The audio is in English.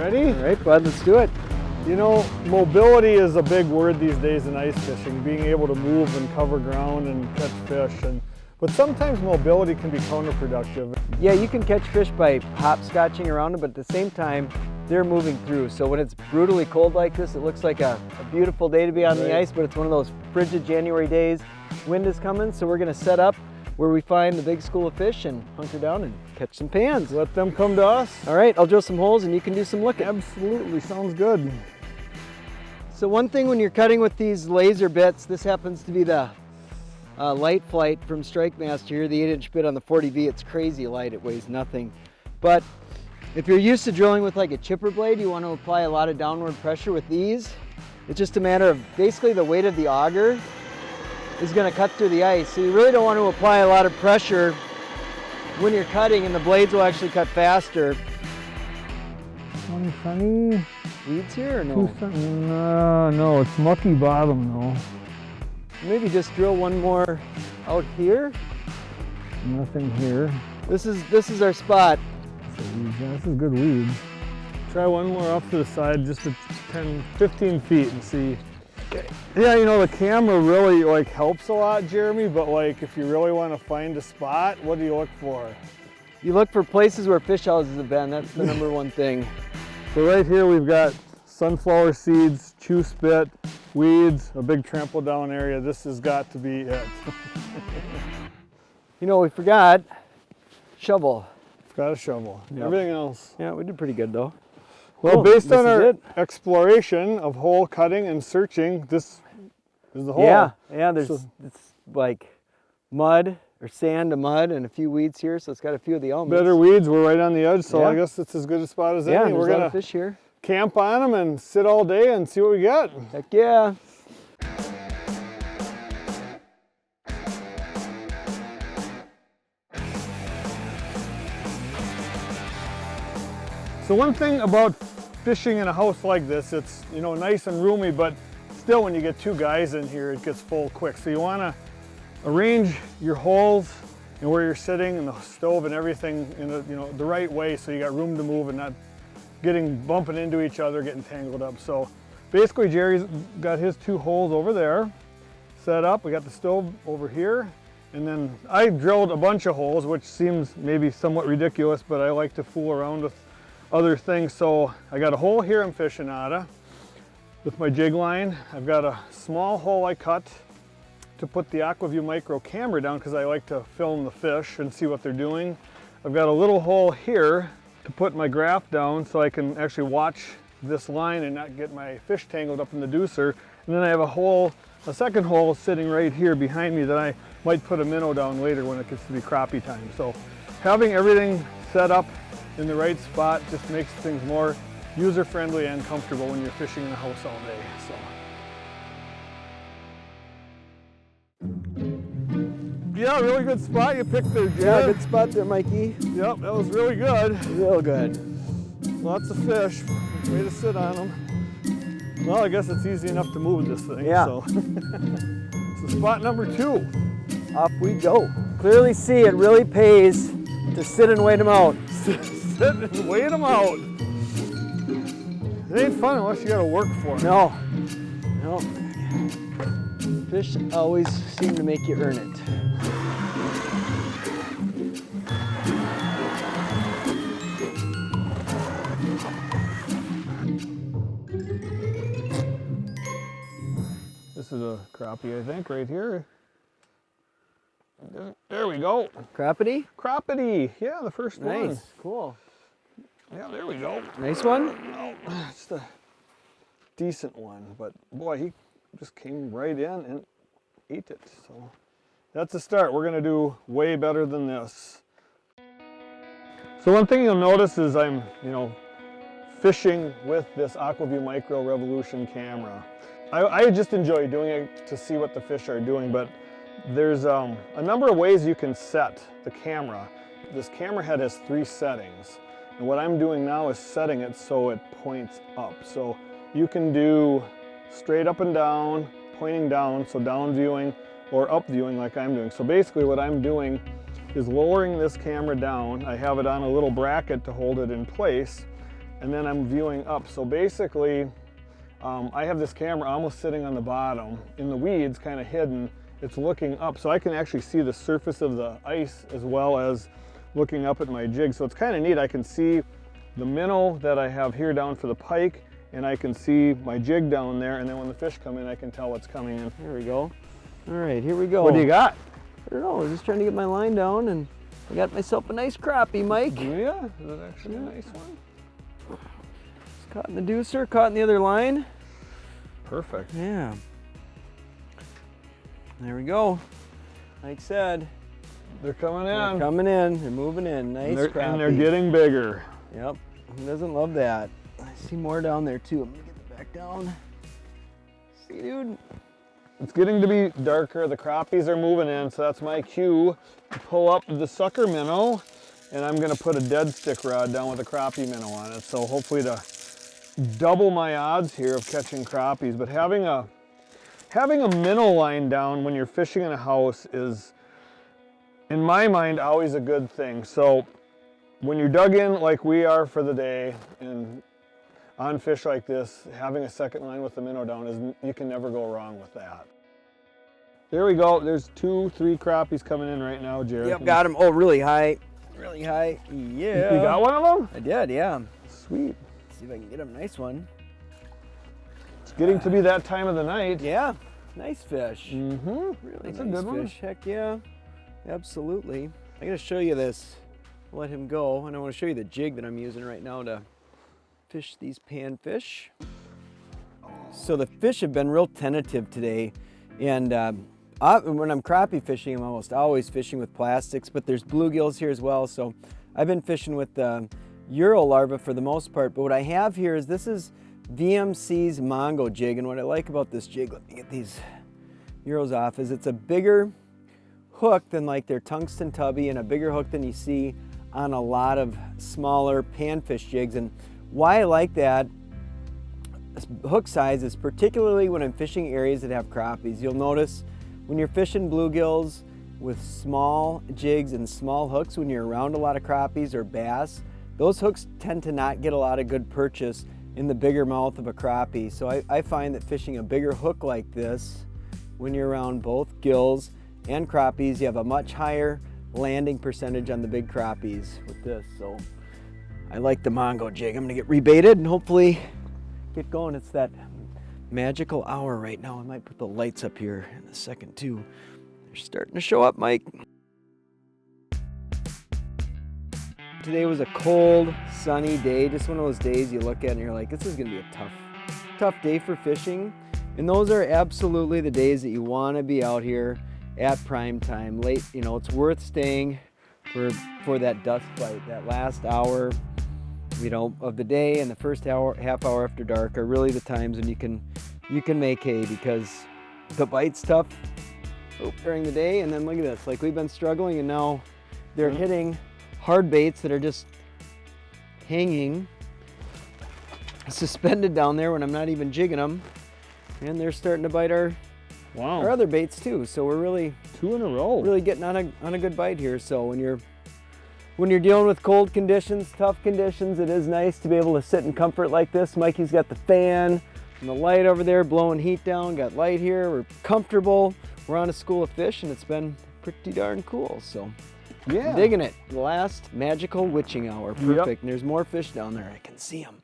Ready? All right, bud, let's do it. You know, mobility is a big word these days in ice fishing, being able to move and cover ground and catch fish. But sometimes mobility can be counterproductive. Yeah, you can catch fish by hopscotching around them, but at the same time, they're moving through. So when it's brutally cold like this, it looks like a beautiful day to be on the ice, but it's one of those frigid January days. Wind is coming, so we're gonna set up where we find the big school of fish and hunker down and catch some pans. Let them come to us. All right, I'll drill some holes and you can do some looking. Absolutely, sounds good. So one thing when you're cutting with these laser bits, this happens to be the Light Flight from Strike Master here, the 8-inch bit on the 40V. It's crazy light, it weighs nothing. But if you're used to drilling with like a chipper blade, you want to apply a lot of downward pressure with these. It's just a matter of basically the weight of the auger is going to cut through the ice. So you really don't want to apply a lot of pressure when you're cutting, and the blades will actually cut faster. Funny. Weeds here or no? No, it's mucky bottom though. Maybe just drill one more out here. Nothing here. This is our spot. This is good weeds. Try one more off to the side, just to 10, 15 feet and see. Yeah, you know, the camera really like helps a lot, Jeremy, but like if you really want to find a spot, what do you look for? You look for places where fish houses have been. That's the number one thing. So right here we've got sunflower seeds, chew spit, weeds, a big trample down area. This has got to be it. You know, we forgot shovel. Got a shovel. Yep. Everything else. Yeah, we did pretty good though. Well, based on our exploration of hole cutting and searching, this is the hole. Yeah, it's like mud or sand to mud and a few weeds here, so it's got a few of the elements. Better weeds, we're right on the edge, so I guess it's as good a spot as any. We're gonna fish here. Camp on them and sit all day and see what we get. Heck yeah. So one thing about fishing in a house like this, it's, you know, nice and roomy, but still when you get two guys in here, it gets full quick. So you want to arrange your holes and where you're sitting and the stove and everything in the right way, so you got room to move and not bumping into each other, getting tangled up. So basically Jerry's got his two holes over there set up. We got the stove over here, and then I drilled a bunch of holes, which seems maybe somewhat ridiculous, but I like to fool around with other things. So I got a hole here I'm fishing out of with my jig line. I've got a small hole I cut to put the AquaView micro camera down because I like to film the fish and see what they're doing. I've got a little hole here to put my graph down so I can actually watch this line and not get my fish tangled up in the deucer. And then I have a second hole sitting right here behind me that I might put a minnow down later when it gets to be crappie time. So having everything set up in the right spot just makes things more user-friendly and comfortable when you're fishing in a house all day. So. Yeah, really good spot you picked there, Jim. Yeah, good spot there, Mikey. Yep, that was really good. Real good. Lots of fish. Way to sit on them. Well, I guess it's easy enough to move this thing. Yeah. So, so spot number 2. Off we go. Clearly see it really pays to sit and wait them out. Sit and wait them out. It ain't fun unless you got to work for it. No. Fish always seem to make you earn it. This is a crappie, I think, right here. There we go. Crappity? Crappity, yeah, the first one. Nice, cool. Yeah, there we go. Nice one? Oh, it's a decent one, but boy, he just came right in and ate it. So that's a start. We're gonna do way better than this. So one thing you'll notice is I'm, fishing with this AquaView Micro Revolution camera. I just enjoy doing it to see what the fish are doing, but there's a number of ways you can set the camera. This camera head has 3 settings, and what I'm doing now is setting it so it points up. So you can do straight up and down, pointing down, so down viewing, or up viewing like I'm doing. So basically what I'm doing is lowering this camera down. I have it on a little bracket to hold it in place, and then I'm viewing up. So basically, I have this camera almost sitting on the bottom in the weeds, kind of hidden. It's looking up, so I can actually see the surface of the ice as well as looking up at my jig. So it's kind of neat. I can see the minnow that I have here down for the pike, and I can see my jig down there, and then when the fish come in, I can tell what's coming in. There we go. All right, here we go. What do you got? I don't know, I was just trying to get my line down, and I got myself a nice crappie, Mike. Yeah, is it actually a nice one? It's caught in the deucer, caught in the other line. Perfect. Yeah. There we go. Like said, They're coming in. they're coming in, they're moving in. Nice crappie. And they're getting bigger. Yep, who doesn't love that? I see more down there too. I'm gonna get it back down. See, dude? It's getting to be darker. The crappies are moving in, so that's my cue to pull up the sucker minnow, and I'm gonna put a dead stick rod down with a crappie minnow on it. So hopefully to double my odds here of catching crappies. But having a minnow line down when you're fishing in a house is, in my mind, always a good thing. So when you're dug in like we are for the day and on fish like this, having a second line with the minnow down is, you can never go wrong with that. There we go. There's 2-3 crappies coming in right now, Jared. Yep, got him. Oh, really high. Really high. Yeah. You got one of them? I did, yeah. Sweet. See if I can get him a nice one. It's getting to be that time of the night. Yeah, nice fish. Mm-hmm. Really That's nice a good one. fish. Heck yeah. Absolutely. I gotta show you this. Let him go, and I want to show you the jig that I'm using right now to fish these panfish. So the fish have been real tentative today, and when I'm crappie fishing, I'm almost always fishing with plastics, but there's bluegills here as well, so I've been fishing with Euro larva for the most part. But what I have here is, this is VMC's Mongo jig, and what I like about this jig, let me get these Euros off, is it's a bigger hook than like their tungsten tubby, and a bigger hook than you see on a lot of smaller panfish jigs. And why I like that hook size is particularly when I'm fishing areas that have crappies. You'll notice when you're fishing bluegills with small jigs and small hooks, when you're around a lot of crappies or bass, those hooks tend to not get a lot of good purchase in the bigger mouth of a crappie. So I find that fishing a bigger hook like this, when you're around both gills and crappies, you have a much higher landing percentage on the big crappies with this. So I like the Mongo jig. I'm gonna get rebaited and hopefully get going. It's that magical hour right now. I might put the lights up here in a second too. They're starting to show up, Mike. Today was a cold, sunny day. Just one of those days you look at and you're like, this is gonna be a tough day for fishing. And those are absolutely the days that you wanna be out here at prime time, late. You know, it's worth staying for that dusk bite. That last hour, you know, of the day, and the first half hour after dark are really the times when you can make hay, because the bite's tough during the day. And then look at this, like we've been struggling, and now they're hitting hard baits that are just hanging suspended down there when I'm not even jigging them, and they're starting to bite our other baits too. So we're really 2 in a row. Really getting on a good bite here. So when you're dealing with cold conditions, tough conditions, it is nice to be able to sit in comfort like this. Mikey's got the fan and the light over there blowing heat down. Got light here. We're comfortable. We're on a school of fish, and it's been pretty darn cool. So yeah, digging it. The last magical witching hour. Perfect. Yep. And there's more fish down there. I can see them.